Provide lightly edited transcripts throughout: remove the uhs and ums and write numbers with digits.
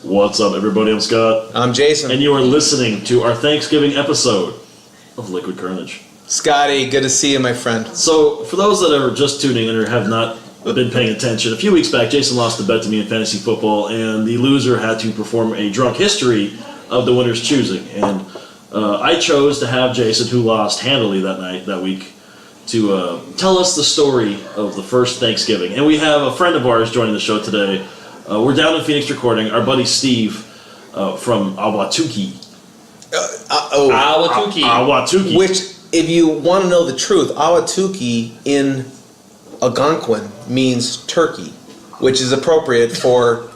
What's up, everybody? I'm Scott. I'm Jason. And you are listening to our Thanksgiving episode of Liquid Kernedge. Scotty, good to see you, my friend. So, for those that are just tuning in or have not been paying attention, a few weeks back, Jason lost a bet to me in fantasy football, and the loser had to perform a drunk history of the winner's choosing. And I chose to have Jason, who lost handily that week, to tell us the story of the first Thanksgiving. And we have a friend of ours joining the show today. We're down in Phoenix recording. Our buddy Steve from Ahwatukee. Ahwatukee. Which, if you want to know the truth, Ahwatukee in Algonquin means turkey, which is appropriate for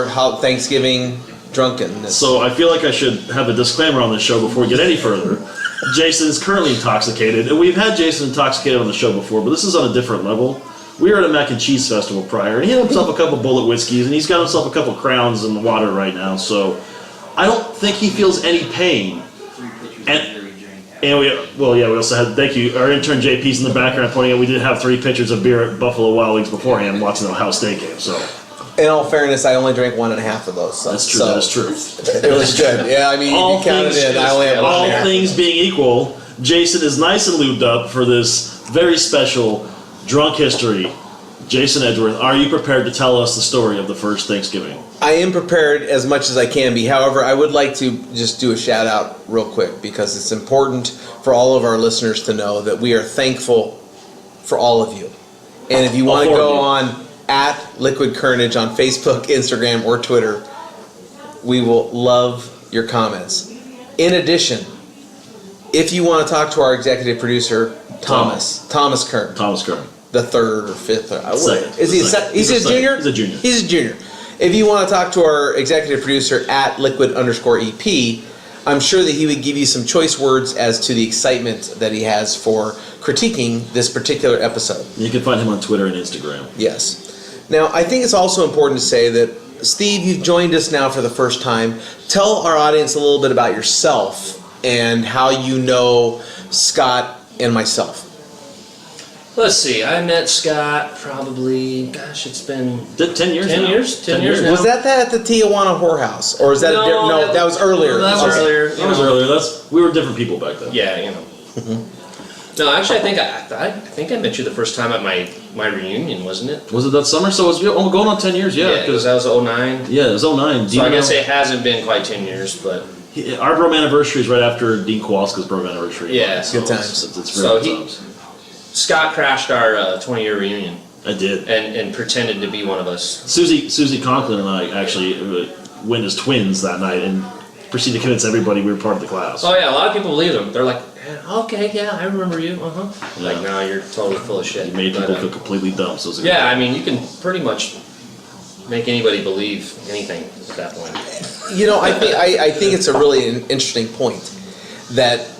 how Thanksgiving drunkenness. So I feel like I should have a disclaimer on this show before we get any further. Jason is currently intoxicated, and we've had Jason intoxicated on the show before, but this is on a different level. We were at a mac and cheese festival prior, and he had himself a couple bullet whiskeys, and he's got himself a couple crowns in the water right now, so I don't think he feels any pain. And we also had, thank you, our intern JP's in the background pointing out we did have 3 pitchers of beer at Buffalo Wild Wings beforehand watching the Ohio State game, so. In all fairness, I only drank 1.5 of those. So, that's true, that is true. It was good. Yeah, I mean, if you count it in, I only have one. All things being equal, Jason is nice and lubed up for this very special drunk history. Jason Edgeworth, are you prepared to tell us the story of the first Thanksgiving? I am prepared as much as I can be. However, I would like to just do a shout out real quick because it's important for all of our listeners to know that we are thankful for all of you. And if you want to go on at Liquid Kernedge on Facebook, Instagram, or Twitter, we will love your comments. In addition, if you want to talk to our executive producer, Thomas Kern. Thomas Kern. The third or fifth. Second. Is he a junior? He's a junior. He's a junior. If you want to talk to our executive producer at liquid_EP, I'm sure that he would give you some choice words as to the excitement that he has for critiquing this particular episode. You can find him on Twitter and Instagram. Yes. Now, I think it's also important to say that, Steve, you've joined us now for the first time. Tell our audience a little bit about yourself and how you know Scott and myself. Let's see, I met Scott probably, it's been 10 years 10 now. years? 10 years now. Was that at the Tijuana whorehouse? Or is that that was earlier. That was earlier. That was earlier. We were different people back then. Yeah, you know. No, actually, I think I met you the first time at my reunion, wasn't it? Was it that summer? So it was going on 10 years, yeah. Because that was 09. Yeah, it was 09. So I guess it hasn't been quite 10 years, but... Our bro anniversary is right after Dean Kowalski's bro anniversary. Yeah. So good times. It's very good times. Scott crashed our 20-year reunion. I did. And pretended to be one of us. Susie Conklin and I actually went as twins that night and proceeded to convince everybody we were part of the class. Oh yeah, a lot of people believe them. They're like, okay, yeah, I remember you. Yeah. Like, no, you're totally full of shit. You made people feel completely dumb. So yeah, I mean, you can pretty much make anybody believe anything at that point. You know, I think it's a really interesting point that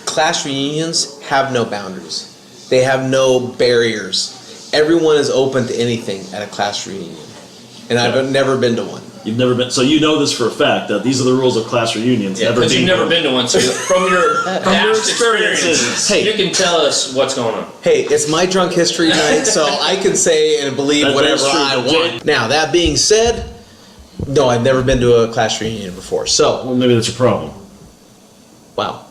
class reunions have no boundaries. They have no barriers. Everyone is open to anything at a class reunion. And I've never been to one. You've never been, so you know this for a fact that these are the rules of class reunions. Yeah, because you've never been to one, so from your past experiences, hey, you can tell us what's going on. Hey, it's my drunk history night, so I can say and believe whatever I want. Now, that being said, no, I've never been to a class reunion before. So, well, maybe that's your problem. Wow.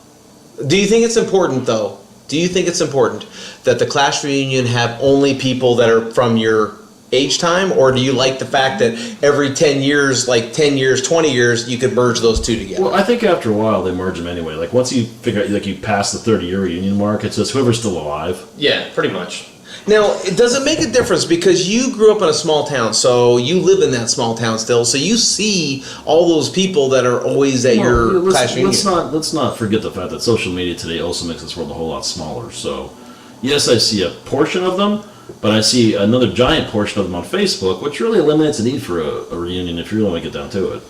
Do you think it's important, though? Do you think it's important that the class reunion have only people that are from your age time, or do you like the fact that every 10 years, like 10 years, 20 years, you could merge those two together? Well, I think after a while they merge them anyway. Like once you figure out, like you pass the 30-year reunion mark, it's just whoever's still alive. Yeah, pretty much. Now, does it make a difference because you grew up in a small town, so you live in that small town still, so you see all those people that are always at your class reunion? Let's not forget the fact that social media today also makes this world a whole lot smaller. So, yes, I see a portion of them, but I see another giant portion of them on Facebook, which really eliminates the need for a reunion if you really want to get down to it.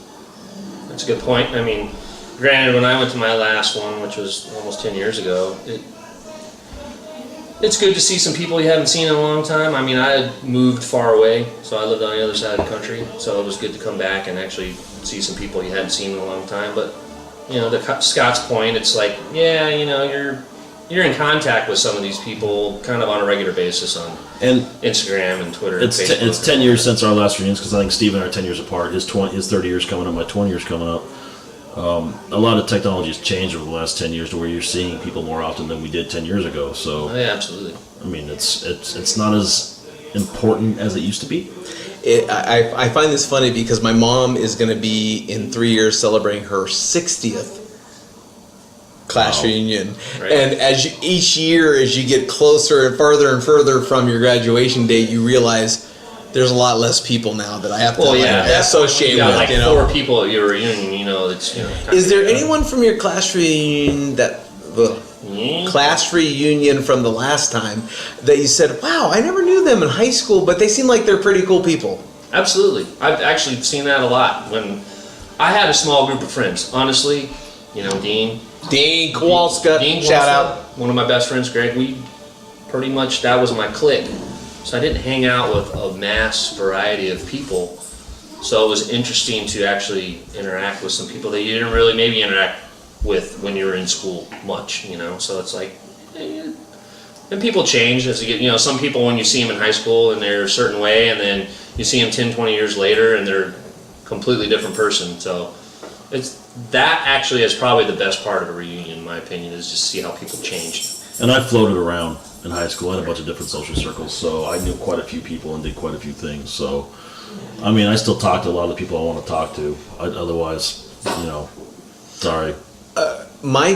That's a good point. I mean, granted, when I went to my last one, which was almost 10 years ago, it's good to see some people you haven't seen in a long time. I mean, I had moved far away, so I lived on the other side of the country, so it was good to come back and actually see some people you hadn't seen in a long time. But, you know, to Scott's point, it's like, yeah, you know, you're you're in contact with some of these people kind of on a regular basis on And Instagram and Twitter. it's and Facebook. it's 10 years since our last reunions because I think Steve and I are 10 years apart. His 30 years coming up, my 20 years coming up. A lot of technology has changed over the last 10 years to where you're seeing people more often than we did 10 years ago. So Oh, yeah, absolutely. I mean, it's not as important as it used to be. I find this funny because my mom is going to be in 3 years celebrating her 60th class Wow. reunion, Right. and each year as you get closer and further from your graduation date, you realize there's a lot less people now that I have to associate You got with. like you know, 4 people at your reunion. It's is there anyone from your class reunion class reunion from the last time that you said, "Wow, I never knew them in high school, but they seem like they're pretty cool people"? Absolutely. I've actually seen that a lot. When I had a small group of friends, honestly, Dean Kowalska, Dean shout Kowalska, out. one of my best friends, Greg, that was my clique. So I didn't hang out with a mass variety of people. So it was interesting to actually interact with some people that you didn't really maybe interact with when you were in school much, So it's like, and people change as you get, some people when you see them in high school and they're a certain way, and then you see them 10, 20 years later and they're a completely different person. So that actually is probably the best part of a reunion, in my opinion, is just see how people changed. And I floated around in high school. I had a bunch of different social circles, so I knew quite a few people and did quite a few things. So, I mean, I still talk to a lot of the people I want to talk to. Otherwise, sorry. My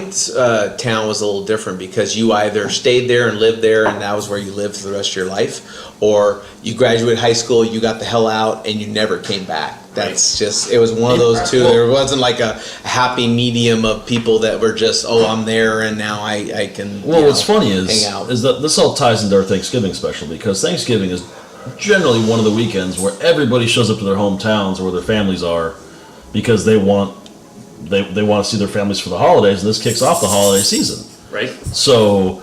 town was a little different because you either stayed there and lived there and that was where you lived for the rest of your life, or you graduated high school, you got the hell out, and you never came back. That's just, it was one of those two. There wasn't like a happy medium of people that were just, oh, I'm there and now I can What's funny hang out. is that this all ties into our Thanksgiving special, because Thanksgiving is generally one of the weekends where everybody shows up to their hometowns or where their families are because they want to see their families for the holidays, and this kicks off the holiday season. Right? So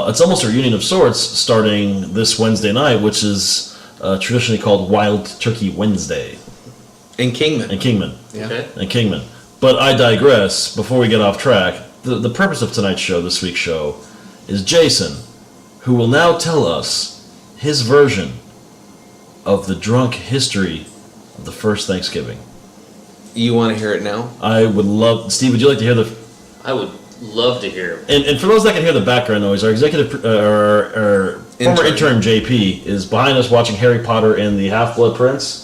it's almost a reunion of sorts starting this Wednesday night, which is traditionally called Wild Turkey Wednesday. In Kingman. Yeah. Okay. And Kingman. But I digress. Before we get off track, the purpose of tonight's show, this week's show, is Jason, who will now tell us his version of the drunk history of the first Thanksgiving. You want to hear it now? I would love... Steve, would you like to hear the... I would love to hear it. And for those that can hear the background noise, our executive... our former intern, JP, is behind us watching Harry Potter and the Half-Blood Prince,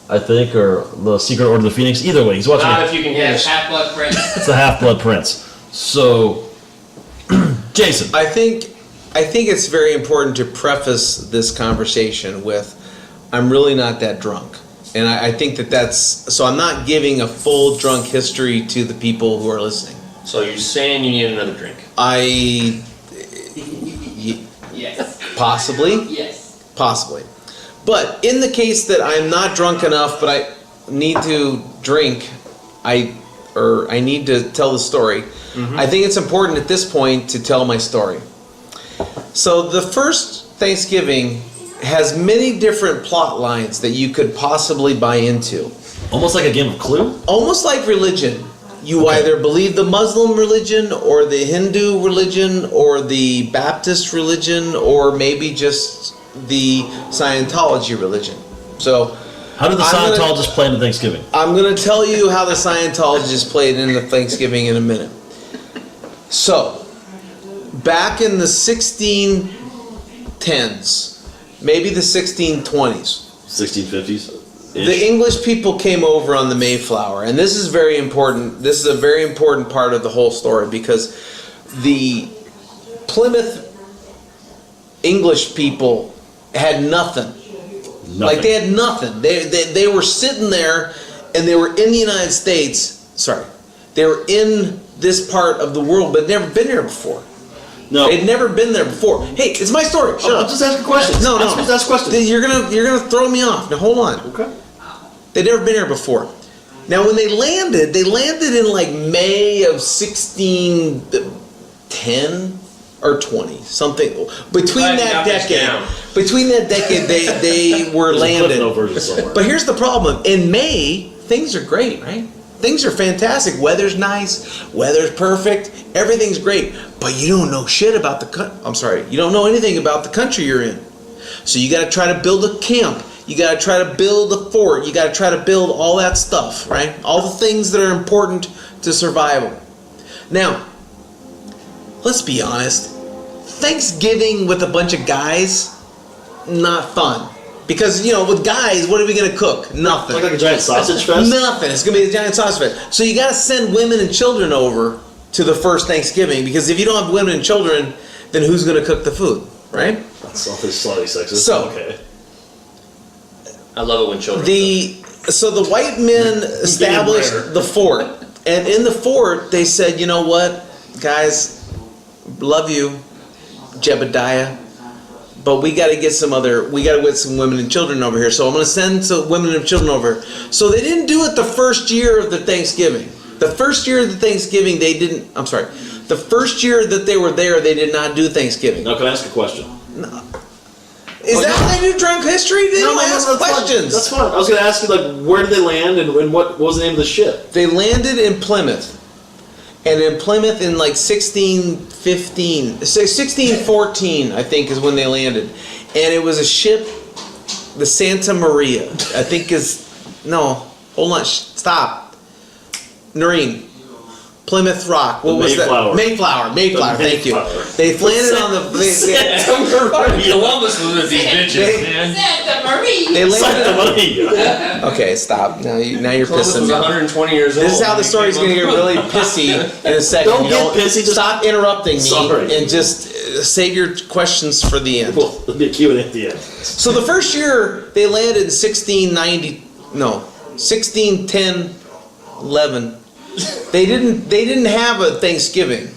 I think, or the Secret Order of the Phoenix. Either way, he's watching... Not if you can hear Yes, us. Half-Blood Prince. It's the Half-Blood Prince. So, Jason. I think it's very important to preface this conversation with, I'm really not that drunk. And I think that's... So I'm not giving a full drunk history to the people who are listening. So you're saying you need another drink? Yes. Possibly. But in the case that I'm not drunk enough, but I need to drink, I need to tell the story, I think it's important at this point to tell my story. So the first Thanksgiving has many different plot lines that you could possibly buy into. Almost like a game of Clue? Almost like religion. You either believe the Muslim religion or the Hindu religion or the Baptist religion or maybe just the Scientology religion. So how did the Scientologists play into Thanksgiving? I'm going to tell you how the Scientologists played into Thanksgiving in a minute. So, back in the 1610s, maybe the 1620s, 1650s? the English people came over on the Mayflower, and this is very important. This is a very important part of the whole story because the Plymouth English people had nothing. Like they had nothing. They were sitting there, and they were in the United States. Sorry, they were in this part of the world, but never been there before. No, they'd never been there before. Hey, it's my story. Shut up. I'm just asking questions. No. Ask questions. You're gonna throw me off. Now hold on. Okay. They'd never been here before. Now, when they landed in like May of 1610 or 20, something between that decade. Between that decade, they were landed. Version somewhere. But here's the problem: in May, things are great, right? things are fantastic. Weather's nice, weather's perfect, everything's great. But you don't know shit about you don't know anything about the country you're in. So you got to try to build a camp. You got to try to build a fort. You got to try to build all that stuff, right? All the things that are important to survival. Now, let's be honest. Thanksgiving with a bunch of guys, not fun. Because, with guys, what are we going to cook? Nothing. Like a giant sausage fest? Nothing. It's going to be a giant sausage fest. So you got to send women and children over to the first Thanksgiving, because if you don't have women and children, then who's going to cook the food, right? That's slightly sexist. So, okay. I love it when children. So the white men established the fort, and in the fort they said, you know what, guys, love you, Jebediah, but we got to get some women and children over here. So I'm going to send some women and children over. So they didn't do it the first year of the Thanksgiving. The first year of the Thanksgiving The first year that they were there, they did not do Thanksgiving. Now, can I ask a question? No. Is that how they do drunk history? They don't ask questions. That's fine. I was going to ask you, where did they land and what was the name of the ship? They landed in Plymouth. And in Plymouth in 1614, I think, is when they landed. And it was a ship, the Santa Maria, I think stop. Noreen. Plymouth Rock. What was that? Mayflower. Thank you. They landed on the. Columbus was with these bitches, man. Santa Maria. They landed. Santa Maria. Okay, stop. Now you're Columbus pissing was me. 120 years old. This is how the story's going to get really pissy in a second. Don't get pissy. Just stop interrupting me. Sorry. And just save your questions for the end. Well, there'll be a Q&A at the end. So the first year they landed in 1610, 11. They didn't have a Thanksgiving,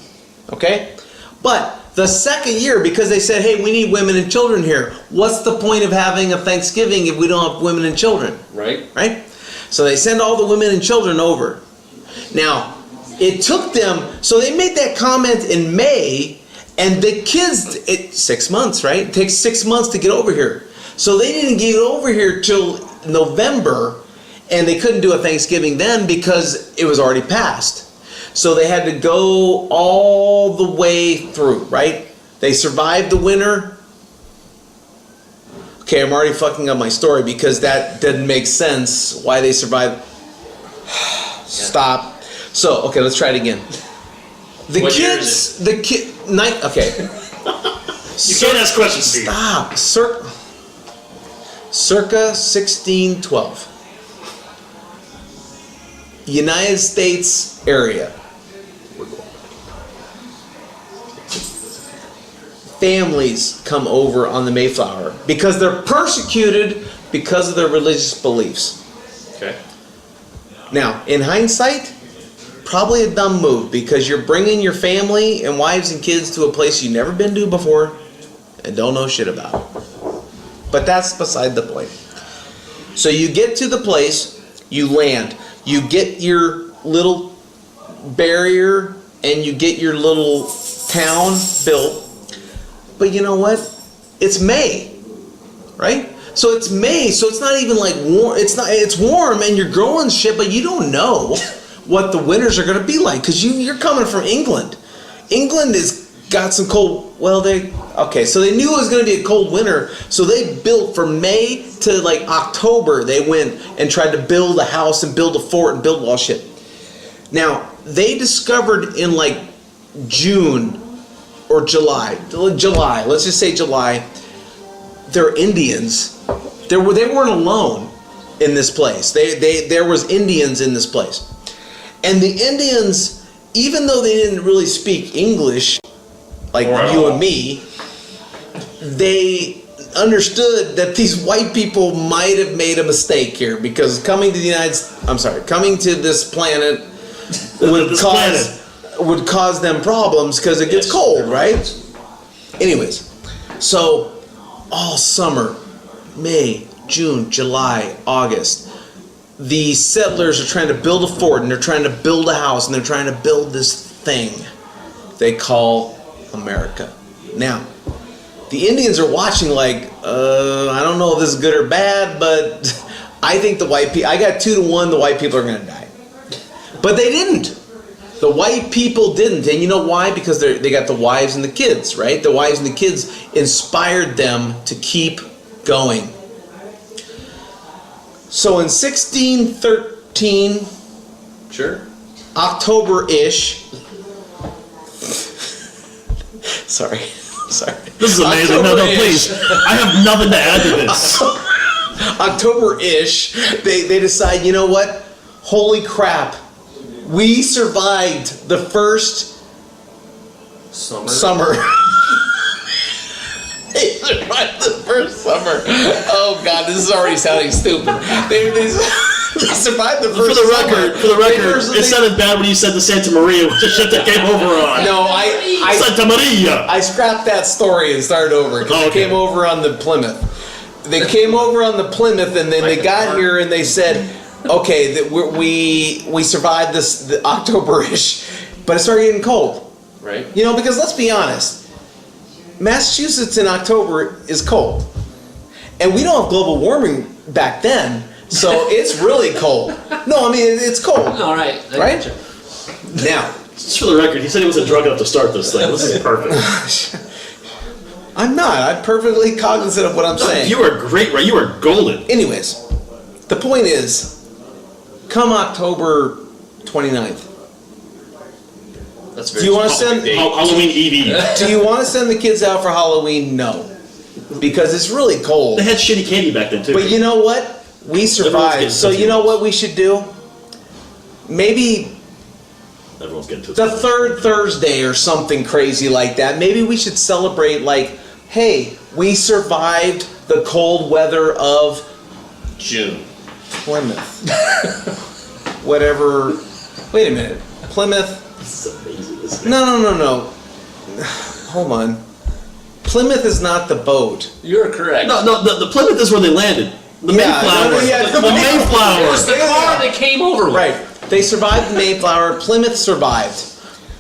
okay? But the second year, because they said, hey, we need women and children here. What's the point of having a Thanksgiving if we don't have women and children? Right. So they send all the women and children over. Now, it took them, so they made that comment in May, and the kids, 6 months, right? It takes 6 months to get over here. So they didn't get over here till November. And they couldn't do a Thanksgiving then because it was already passed. So they had to go all the way through, right? They survived the winter. Okay, I'm already fucking up my story because that didn't make sense why they survived. Stop. So, okay, let's try it again. Okay. You can't ask questions, Steve. Stop. Circa 1612. United States area. Families come over on the Mayflower because they're persecuted because of their religious beliefs. Okay. Now, in hindsight, probably a dumb move because you're bringing your family and wives and kids to a place you've never been to before and don't know shit about. But that's beside the point. So you get to the place, you land. You get your little barrier and you get your little town built. But you know what? It's May, right? So it's May, so it's not even warm. It's warm and you're growing shit, but you don't know what the winters are going to be like because you're coming from England. England has got some cold. So they knew it was going to be a cold winter, so they built from May to October. They went and tried to build a house and build a fort and build all shit. Now they discovered in June or July. Let's just say July. They're Indians. They weren't alone in this place. There was Indians in this place, and the Indians, even though they didn't really speak English like you and me, they understood that these white people might have made a mistake here because coming to this planet would cause them problems because it gets cold, right? Anyways, so all summer, May, June, July, August, the settlers are trying to build a fort and they're trying to build a house and they're trying to build this thing they call America. Now, the Indians are watching I don't know if this is good or bad, but I think I got 2-1, the white people are going to die. But they didn't. The white people didn't. And you know why? Because they got the wives and the kids, right? The wives and the kids inspired them to keep going. So in 1613, Sure. October-ish. Sorry. This is amazing. No, please. I have nothing to add to this. October-ish, they decide, you know what? Holy crap. We survived the first summer. They survived the first summer. Oh God, this is already sounding stupid. They survived the first summer. For the record, it sounded bad when you said the Santa Maria was the ship that came over on. No, Santa Maria. I scrapped that story and started over because they came over on the Plymouth. They came over on the Plymouth, and then they got here and they said, okay, that we survived the October-ish, but it started getting cold. Right. You know, because let's be honest, Massachusetts in October is cold. And we don't have global warming back then, so it's really cold. No, I mean, it's cold. All right. Right? Now, Just for the record, he said he wasn't drunk enough to start this thing. This is perfect. I'm not. I'm perfectly cognizant of what I'm saying. You are great, right? You are golden. Anyways, the point is, come October 29th, That's do you want to send Halloween Eve. Do you want to send the kids out for Halloween? No, because it's really cold. They had shitty candy back then too. But you know what? We Everyone's survived. getting So you know what we should do? Maybe Everyone's getting to the third Thursday or something crazy like that. Maybe we should celebrate like, hey, we survived the cold weather of June. Plymouth. Whatever. Wait a minute. Plymouth. This is amazing. This is No. Hold on. Plymouth is not the boat. You're correct. No, the Plymouth is where they landed. The Mayflower. the The Mayflower. It was the car they came over with. Right. They survived the Mayflower. Plymouth survived.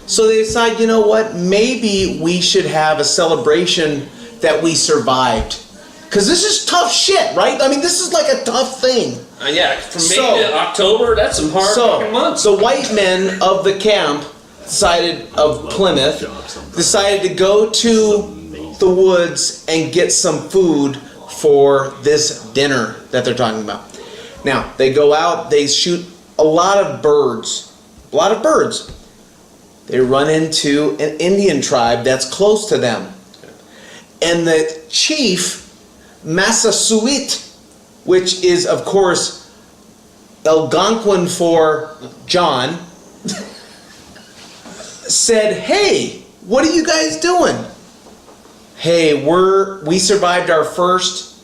So they decide, you know what? Maybe we should have a celebration that we survived. Because this is tough shit, right? I mean, this is like a tough thing. Yeah, from May to October, that's some hard fucking months. The white men of the camp of Plymouth decided to go to the woods and get some food for this dinner that they're talking about. Now, they go out, they shoot a lot of birds. They run into an Indian tribe that's close to them. And the chief, Massasoit, which is, of course, Algonquin for John, said, hey, what are you guys doing? Hey, we survived our first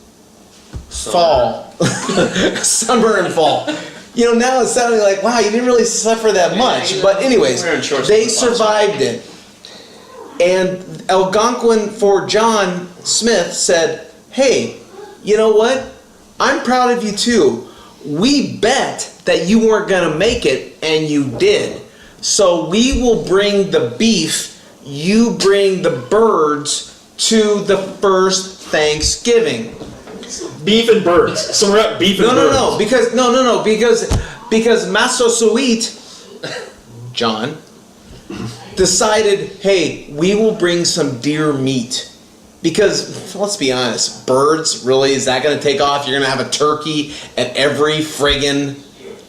fall. Summer and fall. You know, now it's sounding like, wow, you didn't really suffer that much. But anyways, they survived it. And Algonquin for John Smith said, hey, you know what? I'm proud of you too. We bet that you weren't going to make it, and you did. So we will bring the beef, you bring the birds to the first Thanksgiving. Beef and birds. So we're at beef and birds. No, because Massasoit, John, decided, hey, we will bring some deer meat. Because, let's be honest, birds, really, is that going to take off? You're going to have a turkey at every friggin'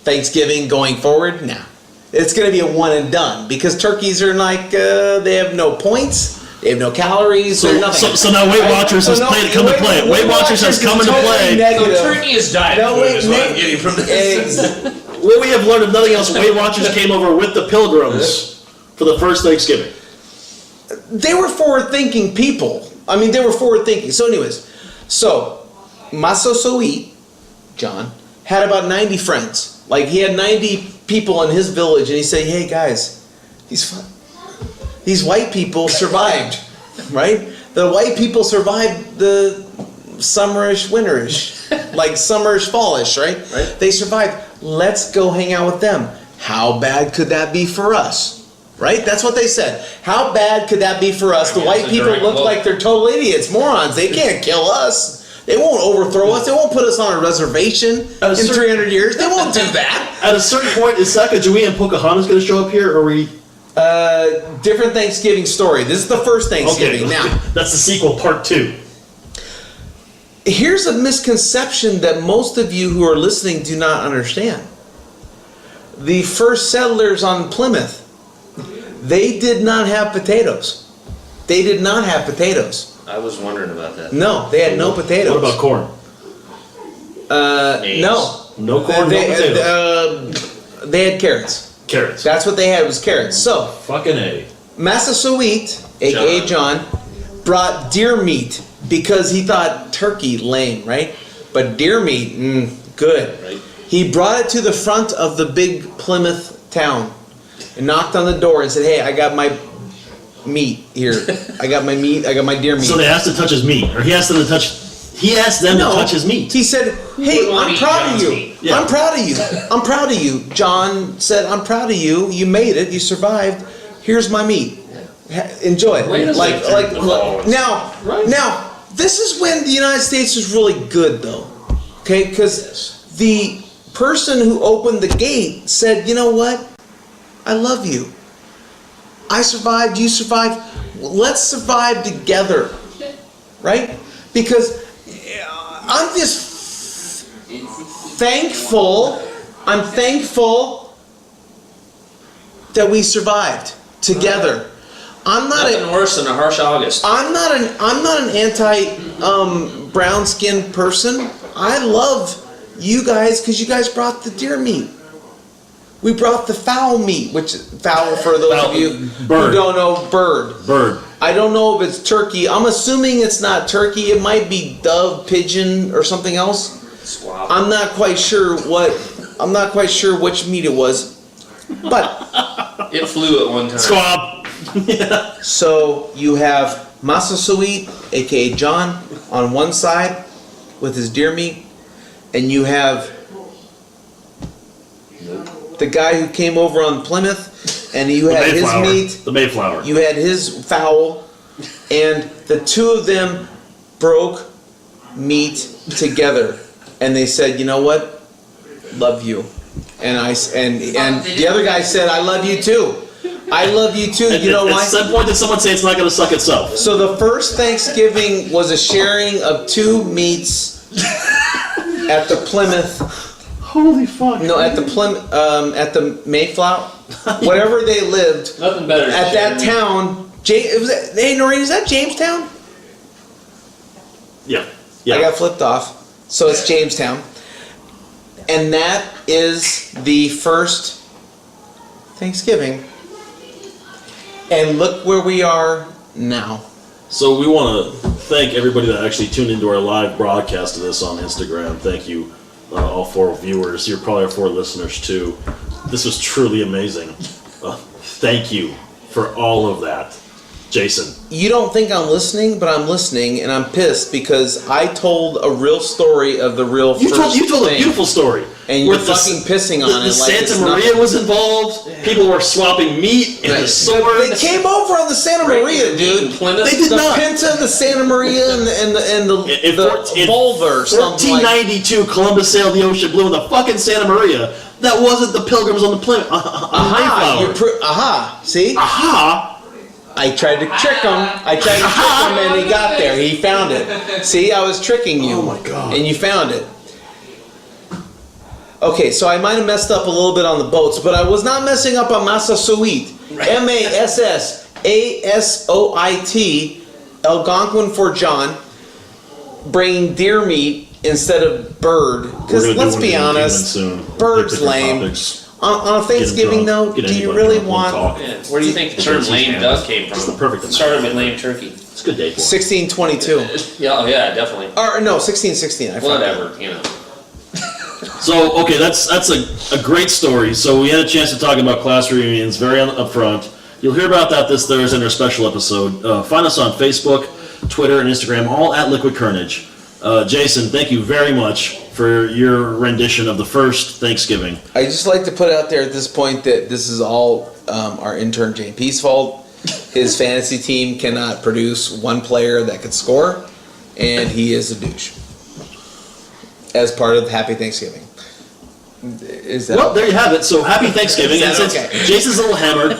Thanksgiving going forward? No. It's going to be a one and done. Because turkeys are like, they have no points. They have no calories. So now Weight Watchers has come to play. Weight Watchers has come into play. So turkey is diet food is what I'm getting from this. Well, we have learned if nothing else, Weight Watchers came over with the Pilgrims for the first Thanksgiving. They were forward-thinking people. I mean, they were forward-thinking. So anyways, Massasoit, John, had about 90 friends. Like, he had 90 people in his village, and he said, hey, guys, these white people survived, right? The white people survived the summerish, winterish, like summerish, fallish, right? They survived. Let's go hang out with them. How bad could that be for us? Right? That's what they said. How bad could that be for us? The white people look like they're total idiots, morons. They can't kill us. They won't overthrow us. They won't put us on a reservation in 300 years. They won't do that. At a certain point, is Sacagawea and Pocahontas going to show up here, or are we? Different Thanksgiving story. This is the first Thanksgiving. Okay. Now, that's the sequel, part 2. here's a misconception that most of you who are listening do not understand. The first settlers on Plymouth, they did not have potatoes. They did not have potatoes. I was wondering about that. No, they had no potatoes. What about corn? Maize. No. No corn, no potatoes. They had carrots. Carrots. That's what they had, was carrots. So, Fucking A. Massasoit, aka John, brought deer meat because he thought turkey lame, right? But deer meat, good. Right. He brought it to the front of the big Plymouth town and knocked on the door and said, "Hey, I got my meat here. I got my meat. I got my deer meat." So they asked to touch his meat, or he asked them to touch. He asked them to touch his meat. He said, "Hey, would want I'm to eat proud of John's you. meat?" Yeah. I'm proud of you. I'm proud of you." John said, "I'm proud of you. You made it. You survived. Here's my meat. Enjoy it." Wait a second. Now, this is when the United States was really good, though. Okay, because the person who opened the gate said, "You know what? I love you. I survived. You survived. Let's survive together." Right? Because I'm just thankful. I'm thankful that we survived together. I'm not Nothing worse than a harsh August. I'm not an anti brown skinned person. I love you guys because you guys brought the deer meat. We brought the fowl meat, which fowl for those of you who don't know, bird. Bird. I don't know if it's turkey. I'm assuming it's not turkey. It might be dove, pigeon, or something else. Squab. I'm not quite sure which meat it was. But It flew at one time. Squab. Yeah. so you have Massasoit, aka John, on one side with his deer meat, and you have the guy who came over on Plymouth, and you had his Mayflower. meat. The Mayflower. You had his fowl, and the two of them broke meat together, and they said, "You know what? Love you." And the other guy said, "I love you too. I love you too." You know why? At some point, did someone say it's not going to suck itself? So the first Thanksgiving was a sharing of two meats at the Plymouth. Holy fuck. No, at the at the Mayflower, whatever they lived. Nothing better than At that sharing. town, hey Noreen, is that Jamestown? Yeah. Yeah. I got flipped off. So it's Jamestown. And that is the first Thanksgiving. And look where we are now. So we want to thank everybody that actually tuned into our live broadcast of this on Instagram. Thank you, all 4 viewers. You're probably our 4 listeners too. This was truly amazing. Thank you for all of that, Jason. You don't think I'm listening, but I'm listening, and I'm pissed because I told a real story of the real You first told a thing, beautiful story. and you're With the- fucking pissing on The it like Santa it's Maria nothing. was involved. People were swapping meat and the sword. They came over on the Santa Maria, dude. Plymouth. They did The not. Pinta, the Santa Maria, and the Volva or something like. 1492, Columbus sailed the ocean blue in the fucking Santa Maria. That wasn't the Pilgrims on the Plymouth. Aha! See, Aha! I tried to trick him. And he got there. He found it. See, I was tricking you. Oh my God. And you found it. Okay, so I might have messed up a little bit on the boats, but I was not messing up on Massasoit. Massasoit, Algonquin for John, bringing deer meat instead of bird. Because We're gonna let's do be one of these honest, demons soon. bird's Different lame. topics. On a Thanksgiving Get 'em though, drunk. Get do you anybody really drunk, we'll want talk. Yeah. Where do you think the term lame duck came from? It's the perfect It started with lame turkey. It's a good day for it. 1622? Yeah, oh yeah, definitely. Or no, 1616. I forgot. Whatever, you know. So, okay, that's a great story. So we had a chance to talk about class reunions very up front. You'll hear about that this Thursday in our special episode. Find us on Facebook, Twitter, and Instagram, all at Liquid Kernedge. Jason, thank you very much for your rendition of the first Thanksgiving. I just like to put out there at this point that this is all our intern JP's fault. His fantasy team cannot produce one player that could score, and he is a douche. as part of Happy Thanksgiving. Is that Well, there you have it. So happy Thanksgiving. Is that And since okay? Jason's a little hammered,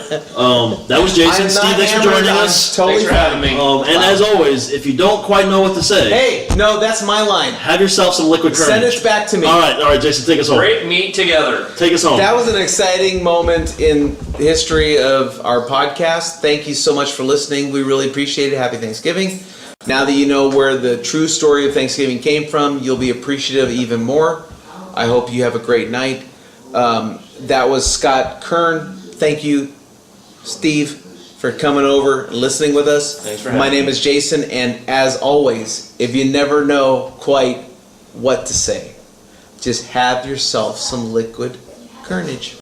that was Jason. I'm Steve, not thanks for hammered, joining I'm us. Totally Thanks for having me. And as always, if you don't quite know what to say, Hey, no, that's my line. have yourself some Liquid Kernedge. Send it back to me. All right, Jason, take us home. Great meet together. Take us home. That was an exciting moment in the history of our podcast. Thank you so much for listening. We really appreciate it. Happy Thanksgiving. Now that you know where the true story of Thanksgiving came from, you'll be appreciative even more. I hope you have a great night. That was Scott Kern. Thank you, Steve, for coming over and listening with us. Thanks for My having name me. is Jason, and as always, if you never know quite what to say, just have yourself some Liquid Kernedge.